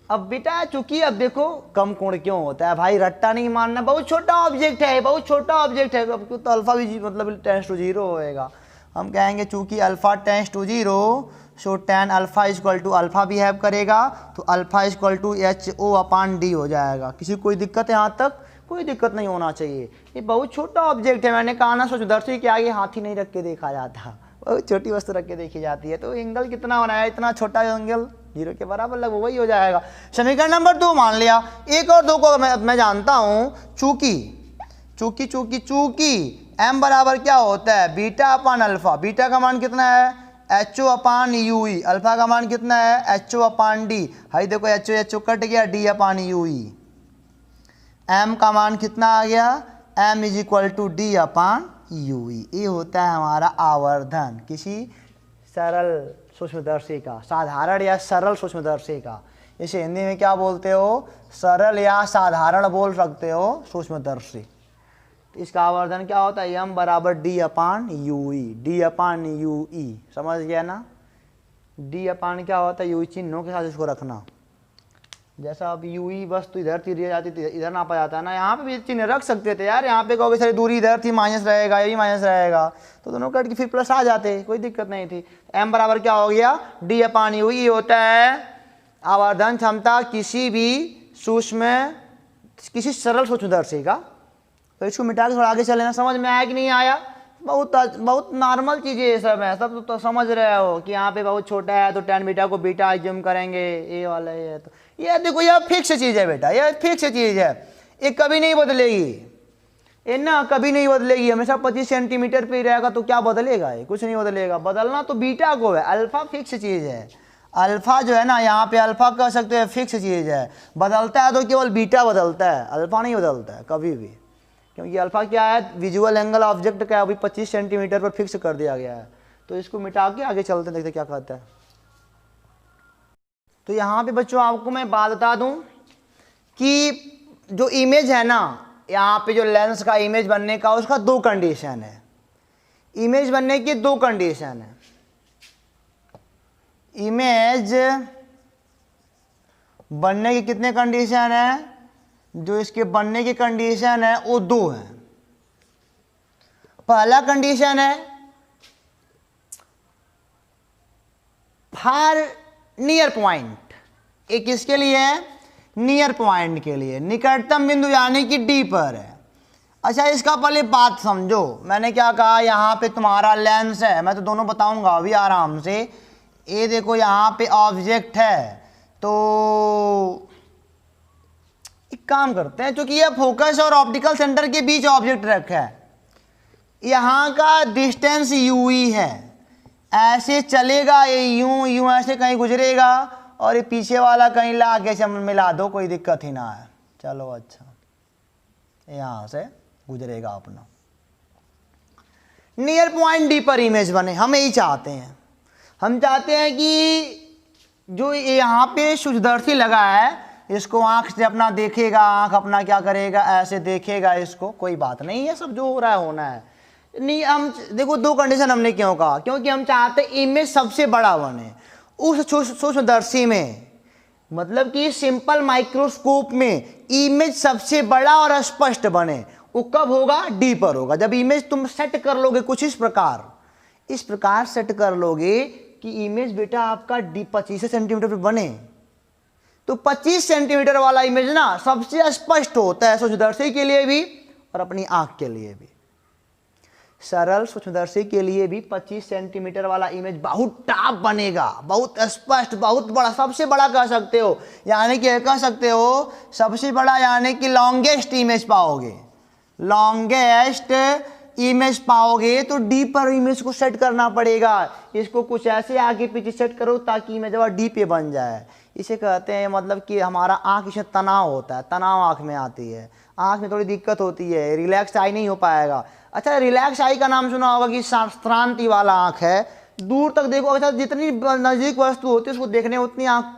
अब बेटा चूंकि अब देखो कम कोण क्यों होता है भाई, रट्टा नहीं मानना, बहुत छोटा ऑब्जेक्ट है, बहुत छोटा ऑब्जेक्ट है, अब तो अल्फा भी मतलब टेंस टू 0 होएगा। हम कहेंगे चूंकि alpha tends to 0, so tan alpha is equal to alpha behave करेगा, तो alpha is equal to HO/D हो जाएगा। किसी को कोई दिक्कत है, यहाँ तक कोई दिक्कत नहीं होना चाहिए। ये बहुत छोटा ऑब्जेक्ट है, मैंने कहा ना सूक्ष्मदर्शी के आगे हाथी नहीं रख के देखा जाता, बहुत छोटी वस्तु रख के देखी जाती है। तो एंगल कितना होना है, इतना छोटा एंगल 0 के बराबर लगभग वही हो जाएगा। समीकरण नंबर 2 मान लिया। 1 और 2 को मैं जानता हूँ, चूंकि m बराबर क्या होता है, बीटा/अल्फा। बीटा का मान कितना है, HO/UE। अल्फा का मान कितना है, HO/D। हाई देखो HO कट गया, D/UE। m का मान कितना आ गया, m is equal to D/UE। ये होता है हमारा आवर्धन किसी सरल सूक्ष्मदर्शी का, साधारण या सरल सूक्ष्मदर्शी का। इसे हिंदी में क्या बोलते हो, सरल या साधारण बोल सकते हो, सूक्ष्मदर्शी। इसका आवर्धन क्या होता है, m बराबर D/UE, D/UE। समझ गया ना, D/, क्या होता है, UE चिन्हों के साथ इसको रखना, जैसा अब यूई वस्तु इधर थी जाती थी, इधर नापा जाता है ना, यहाँ पे भी चिन्ह रख सकते थे यार, यहाँ पे कहोगे सारी दूरी इधर थी माइनस रहेगा, ये भी माइनस रहेगा, तो दोनों कट के फिर प्लस आ जाते, कोई दिक्कत नहीं थी। एम बराबर क्या हो गया, डी अपान यू। ये होता है आवर्धन क्षमता किसी भी किसी सरल सूक्ष्मदर्शी का। तो इसको मिटा के थोड़ा आगे चले ना, समझ में आया कि नहीं आया? बहुत नॉर्मल चीज़ें ये सब है, सब तो समझ रहे हो कि यहाँ पे बहुत छोटा है तो tan बीटा को बीटा एज्यूम करेंगे, ये वाला ये। तो ये देखो ये फिक्स चीज़ है बेटा, ये फिक्स चीज़ है, ये कभी नहीं बदलेगी, ये ना कभी नहीं बदलेगी, हमेशा 25 सेंटीमीटर पे ही रहेगा। तो क्या बदलेगा, ये कुछ नहीं बदलेगा, बदलना तो बीटा को है, अल्फा फिक्स चीज़ है। अल्फा जो है ना, यहाँ पे अल्फा कह सकते हैं फिक्स चीज़ है, बदलता है तो केवल बीटा बदलता है, अल्फा नहीं बदलता है कभी भी, क्योंकि अल्फा क्या है, विजुअल एंगल ऑब्जेक्ट का अभी 25 सेंटीमीटर पर फिक्स कर दिया गया है। तो इसको मिटा के आगे चलते देखते क्या कहता है। तो यहाँ पे बच्चों आपको मैं बात बता दूं कि जो इमेज है ना, यहाँ पे जो लेंस का इमेज बनने का उसका दो कंडीशन है, इमेज बनने की दो कंडीशन है। इमेज बनने की कितने कंडीशन है, जो इसके बनने की कंडीशन है वो दो है। पहला कंडीशन है फार नियर पॉइंट, एक किसके लिए है, नियर पॉइंट के लिए, निकटतम बिंदु यानी कि डी पर है। अच्छा इसका पहले बात समझो, मैंने क्या कहा, यहाँ पे तुम्हारा लेंस है, मैं तो दोनों बताऊंगा अभी आराम से। ये देखो यहाँ पे ऑब्जेक्ट है, तो एक काम करते हैं, क्योंकि ये फोकस और ऑप्टिकल सेंटर के बीच ऑब्जेक्ट रखा है, यहाँ का डिस्टेंस यूई है, ऐसे चलेगा ये यूं यूं ऐसे कहीं गुजरेगा, और ये पीछे वाला कहीं ला के मिला दो, कोई दिक्कत ही ना है। चलो अच्छा, यहाँ से गुजरेगा अपना। नियर पॉइंट डी पर इमेज बने, हम यही चाहते हैं। हम चाहते हैं कि जो यहाँ पे सूक्ष्मदर्शी लगा है, इसको आंख से अपना देखेगा, आंख अपना क्या करेगा, ऐसे देखेगा इसको, कोई बात नहीं है, सब जो हो रहा है होना है। नहीं हम देखो दो कंडीशन हमने क्यों कहा, क्योंकि हम चाहते हैं इमेज सबसे बड़ा बने उस सूक्ष्मदर्शी में, मतलब कि सिंपल माइक्रोस्कोप में इमेज सबसे बड़ा और स्पष्ट बने। वो कब होगा, डी पर होगा, जब इमेज तुम सेट कर लोगे कुछ इस प्रकार सेट कर लोगे कि इमेज बेटा आपका डी 25 सेंटीमीटर पे बने। तो 25 सेंटीमीटर वाला इमेज ना सबसे स्पष्ट होता है सूक्ष्मदर्शी के लिए भी और अपनी आंख के लिए भी। सरल सूक्ष्मदर्शी के लिए भी 25 सेंटीमीटर वाला इमेज बहुत टॉप बनेगा, बहुत स्पष्ट, बहुत बड़ा, सबसे बड़ा कह सकते हो, यानी कि कह सकते हो सबसे बड़ा, यानी कि लॉन्गेस्ट इमेज पाओगे, लॉन्गेस्ट इमेज पाओगे। तो डी पर इमेज को सेट करना पड़ेगा, इसको कुछ ऐसे आगे पीछे सेट करो ताकि इमेज डी पे बन जाए। इसे कहते हैं मतलब कि हमारा आँख इसमें तनाव होता है, तनाव आँख में आती है, आँख में थोड़ी दिक्कत होती है, रिलैक्स आई नहीं हो पाएगा। अच्छा रिलैक्स आई का नाम सुना होगा कि शांति वाला आँख है, दूर तक देखो, अच्छा जितनी नज़दीक वस्तु होती है उसको देखने उतनी आँख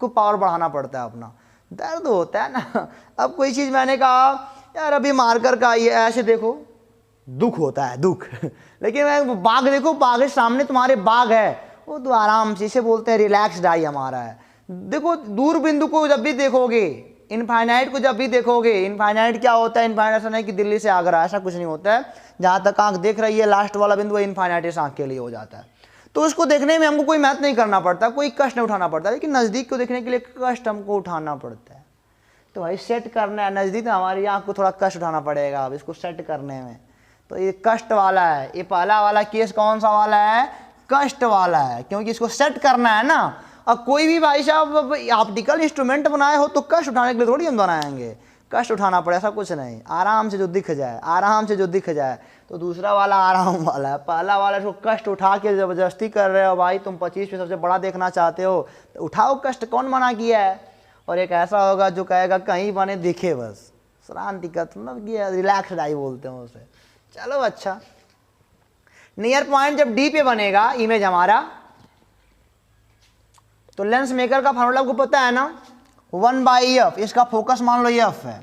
को पावर बढ़ाना पड़ता है अपना, दर्द होता है ना। अब कोई चीज़ मैंने कहा यार अभी मार्कर का ये ऐसे देखो, दुख होता है दुख, लेकिन मैं बाघ देखो, बाघ के सामने तुम्हारे बाघ है, वो तो आराम से, इसे बोलते हैं रिलैक्स्ड आई हमारा है। देखो दूर बिंदु को जब भी देखोगे, इनफाइनाइट को जब भी देखोगे, इनफाइनाइट क्या होता है, इनफाइनाइट ऐसा नहीं कि दिल्ली से आगरा, ऐसा कुछ नहीं होता है, जहाँ तक आंख देख रही है लास्ट वाला बिंदु इनफाइनाइट इस आंख के लिए हो जाता है। तो उसको देखने में हमको कोई मेहनत नहीं करना पड़ता, कोई कष्ट नहीं उठाना पड़ता, लेकिन नज़दीक को देखने के लिए कष्ट हमको उठाना पड़ता है। तो भाई सेट करना है नज़दीक में, हमारी आँख को थोड़ा कष्ट उठाना पड़ेगा अब इसको सेट करने में। तो ये कष्ट वाला है, ये पहला वाला केस कौन सा वाला है, कष्ट वाला है, क्योंकि इसको सेट करना है ना। अब कोई भी भाई साहब ऑप्टिकल इंस्ट्रूमेंट बनाए हो तो कष्ट उठाने के लिए थोड़ी हम बनाएंगे, कष्ट उठाना पड़े ऐसा कुछ नहीं, आराम से जो दिख जाए, आराम से जो दिख जाए। तो दूसरा वाला आराम वाला है, पहला वाला इसको कष्ट उठा के ज़बरदस्ती कर रहे हो, भाई तुम 25 पे सबसे बड़ा देखना चाहते हो तो उठाओ कष्ट, कौन मना किया है। और एक ऐसा होगा जो कहेगा कहीं बने दिखे बस, शांति का मतलब रिलैक्स आई बोलते हैं उसे। चलो अच्छा, नियर पॉइंट जब डी पे बनेगा इमेज हमारा, तो लेंस मेकर का फार्मूला आपको पता है ना, 1/f, इसका फोकस मान लो f है,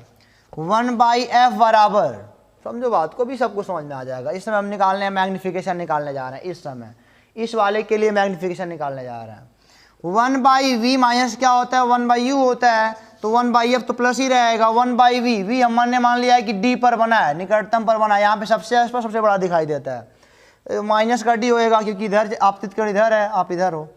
1/f बराबर, समझो बात को भी सबको समझ में आ जाएगा। इस समय हम निकालने हैं मैग्नीफिकेशन निकालने जा रहे हैं, इस समय इस वाले के लिए मैग्नीफिकेशन निकालने जा रहे हैं। 1 बाई वी माइनस क्या होता है 1 बाई यू होता है, तो 1 बाई एफ तो प्लस ही रहेगा 1 बाई वी। वी हमने मान लिया है कि डी पर बना है, निकटतम पर बना है, यहाँ पे सबसे आसपास सबसे बड़ा दिखाई देता है, माइनस का डी होएगा क्योंकि इधर आपतित कर इधर है, आप इधर हो।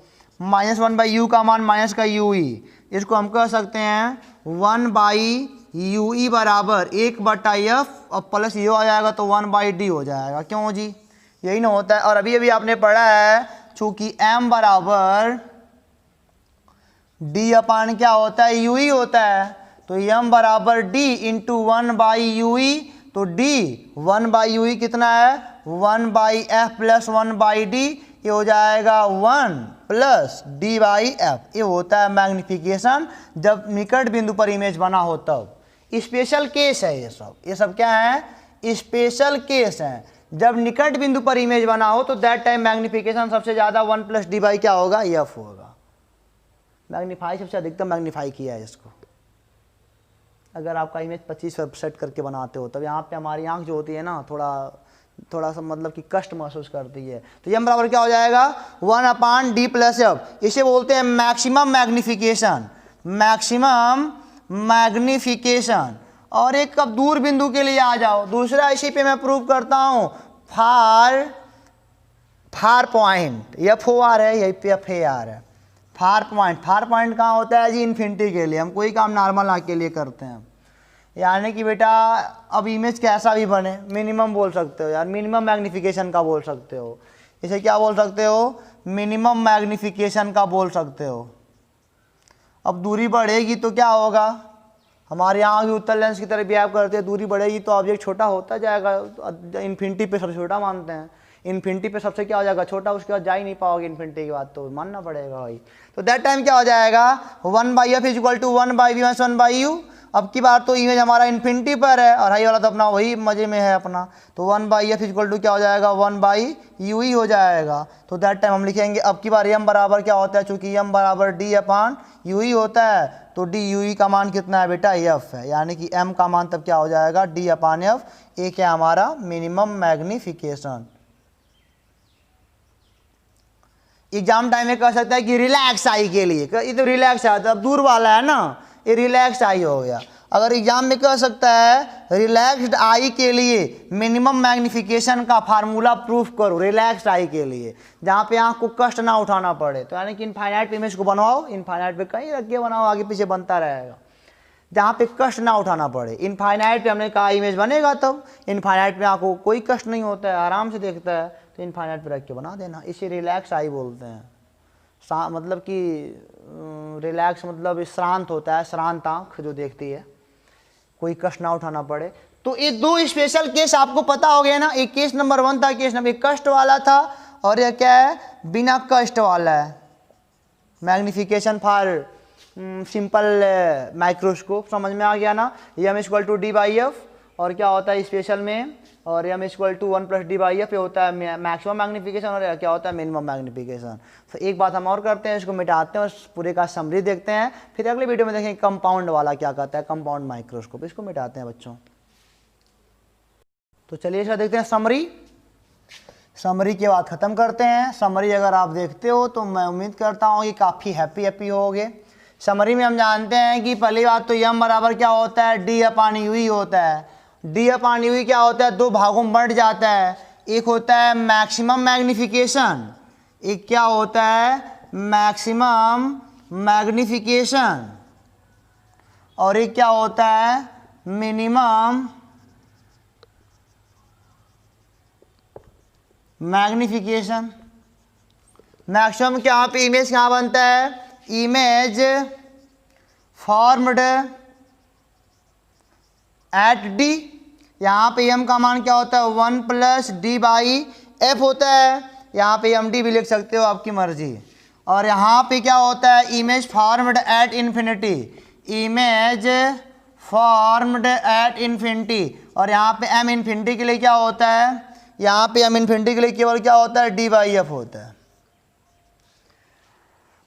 माइनस 1 बाई यू का मान माइनस का यू ई, इसको हम कह सकते हैं 1 बाई यू ई बराबर 1/f और प्लस ये आ जाएगा तो 1 बाई डी हो जाएगा। क्यों जी, यही ना होता है। और अभी अभी आपने पढ़ा है चूंकि m बराबर d अपान क्या होता है यू ई होता है, तो m बराबर d इंटू 1 बाई यू ई, तो d 1 बाई यू ई कितना है 1 by F plus 1 by D, ये हो जाएगा 1 प्लस डी बाई एफ। ये होता है मैग्निफिकेशन जब निकट बिंदु पर इमेज बना हो तब। स्पेशल केस है ये सब क्या है स्पेशल केस है। जब निकट बिंदु पर इमेज बना हो तो दैट टाइम मैग्निफिकेशन सबसे ज़्यादा 1 प्लस डी बाई क्या होगा एफ होगा। मैग्नीफाई सबसे अधिकतम मैग्नीफाई किया है इसको। अगर आपका इमेज 25 सेट करके बनाते हो तब यहाँ पे हमारी आंख जो होती है ना थोड़ा सा मतलब कि कष्ट महसूस करती है। तो ये बराबर क्या हो जाएगा 1 अपान डी प्लस एफ। इसे बोलते हैं मैक्सिमम मैग्निफिकेशन, मैक्सिमम मैग्निफिकेशन। और एक अब दूर बिंदु के लिए आ जाओ, दूसरा इसी पे मैं प्रूव करता हूँ far point, F O R है, यही पे एफ ए आर है। फार पॉइंट कहाँ होता है जी इन्फिनिटी के लिए। हम कोई काम नॉर्मल आँख के लिए करते हैं, यानी कि बेटा अब इमेज कैसा भी बने मिनिमम बोल सकते हो यार, मिनिमम मैग्निफिकेशन का बोल सकते हो। इसे क्या बोल सकते हो मिनिमम मैग्निफिकेशन का बोल सकते हो। अब दूरी बढ़ेगी तो क्या होगा, हमारे यहाँ भी उत्तर लेंस की तरफ बिहेव करते हैं, दूरी बढ़ेगी तो ऑब्जेक्ट छोटा होता जाएगा। इन्फिनिटी पे सबसे छोटा मानते हैं, इन्फिनिटी पे सबसे क्या हो जाएगा छोटा, उसके बाद जा ही नहीं पाओगे इन्फिनिटी के बाद, तो मानना पड़ेगा भाई। तो दैट टाइम क्या हो जाएगा 1 by F is equal to 1 by V minus 1 by U. अब की बार तो इमेज हमारा इन्फिनिटी पर है और हाई वाला तो अपना वही मजे में है अपना, तो 1 by F is equal to क्या हो जाएगा 1 बाई यू ही हो जाएगा। तो दैट टाइम हम लिखेंगे अब की बार एम बराबर क्या होता है, चूंकि एम बराबर डी अपान यू ही होता है, तो डी यू ई का मान कितना है बेटा एफ है, यानी कि एम का मान तब क्या हो जाएगा डी अपान एफ। ये क्या हमारा मिनिमम मैग्निफिकेशन। एग्जाम टाइम में कह सकता है कि रिलैक्स आई के लिए, ये तो रिलैक्स आई तो अब दूर वाला है ना, ये रिलैक्स आई हो गया। अगर एग्जाम में कह सकता है रिलैक्स्ड आई के लिए मिनिमम मैग्निफिकेशन का फार्मूला प्रूफ करो रिलैक्स्ड आई के लिए, जहाँ पे आँख को कष्ट ना उठाना पड़े। तो यानी कि इनफाइनाइट इमेज को बनवाओ, इनफाइनाइट पे कहीं रख के बनाओ, आगे पीछे बनता रहेगा, जहाँ पे कष्ट ना उठाना पड़े। इनफाइनाइट पे हमने कहा इमेज बनेगा तब, इनफाइनाइट पे आँख को कोई कष्ट नहीं होता है, आराम से देखता है, तो इनफाइनाइट पे रख के बना देना। इसे रिलैक्स आई बोलते हैं। मतलब कि रिलैक्स मतलब श्रांत होता है, श्रांत आँख जो देखती है, कोई कष्ट ना उठाना पड़े। तो ये दो स्पेशल केस आपको पता हो गया ना, एक केस नंबर 1 था, केस नंबर कष्ट वाला था, और यह क्या है बिना कष्ट वाला है। मैग्निफिकेशन फॉर सिंपल माइक्रोस्कोप समझ में आ गया ना। M equal to D by F, और क्या होता है स्पेशल में, और M equal to 1 plus D by F, ये होता है मैक्सिमम मैग्निफिकेशन, और क्या होता है मिनिमम मैग्निफिकेशन। तो एक बात हम और करते हैं, इसको मिटाते हैं और पूरे का समरी देखते हैं, फिर अगले वीडियो में देखेंगे कंपाउंड वाला क्या कहता है, कंपाउंड माइक्रोस्कोप। इसको मिटाते हैं बच्चों। तो चलिए इसका देखते हैं समरी के बाद ख़त्म करते हैं। समरी अगर आप देखते हो तो मैं उम्मीद करता हूँ कि काफ़ी हैप्पी होगे। समरी में हम जानते हैं कि पहली बात तो यम बराबर क्या होता है डी अपान यू ही होता है। डी अपान यू क्या होता है, दो भागों में बढ़ जाता है। एक होता है मैक्सिमम मैग्निफिकेशन, एक क्या होता है मैक्सिमम मैग्निफिकेशन, और एक क्या होता है मिनिमम मैग्निफिकेशन। मैक्सिमम क्या पे इमेज कहाँ बनता है, इमेज फॉर्म्ड एट डी। यहाँ पे एम का मान क्या होता है 1 प्लस डी बाई एफ होता है, यहाँ पे एम डी भी लिख सकते हो आपकी मर्जी। और यहाँ पे क्या होता है image formed at infinity, image formed at infinity. और यहाँ पे एम इन्फिनिटी के लिए क्या होता है, यहाँ पे एम इन्फिनिटी के लिए केवल क्या होता है डी बाई एफ होता है।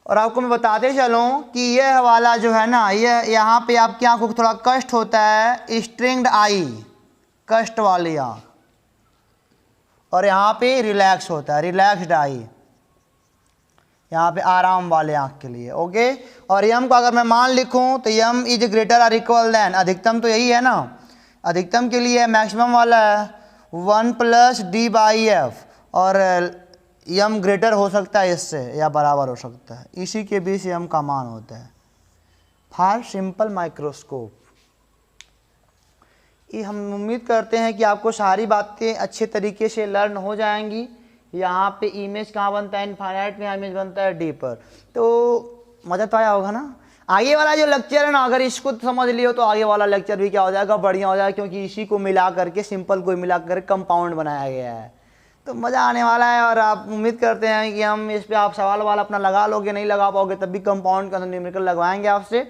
और आपको मैं बताते चलूँ कि यह वाला जो है ना, यह यहाँ पे आपकी आँखों को थोड़ा कष्ट होता है, स्ट्रिंग्ड आई, कष्ट वाली आँख, और यहाँ पे रिलैक्स होता है, रिलैक्स्ड आई। यहाँ पे आराम वाले आँख के लिए, ओके। और यम को अगर मैं मान लिखूँ तो यम इज ग्रेटर और इक्वल देन, अधिकतम तो यही है ना, अधिकतम के लिए मैक्सिमम वाला है 1 + d/f, और यम ग्रेटर हो सकता है इससे या बराबर हो सकता है, इसी के बीच यम का मान होता है फॉर सिंपल माइक्रोस्कोप। ये हम उम्मीद करते हैं कि आपको सारी बातें अच्छे तरीके से लर्न हो जाएंगी। यहाँ पे इमेज कहाँ बनता है, इनफाइनाइट में इमेज बनता है डी पर, तो मज़ा तो आया होगा ना। आगे वाला जो लेक्चर है ना, अगर इसको समझ लियो तो आगे वाला लेक्चर भी क्या हो जाएगा, बढ़िया हो जाएगा, क्योंकि इसी को मिला करके, सिंपल को मिला करके कंपाउंड बनाया गया है, तो मज़ा आने वाला है। और आप उम्मीद करते हैं कि हम इस पर आप सवाल वाला अपना लगा लोगे, नहीं लगा पाओगे तब भी कंपाउंड का न्यूमेरिकल लगवाएंगे आपसे।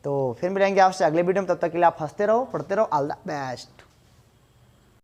तो फिर मिलेंगे आपसे अगले वीडियो में, तब तक के लिए आप हंसते रहो, पढ़ते रहो, ऑल द बेस्ट।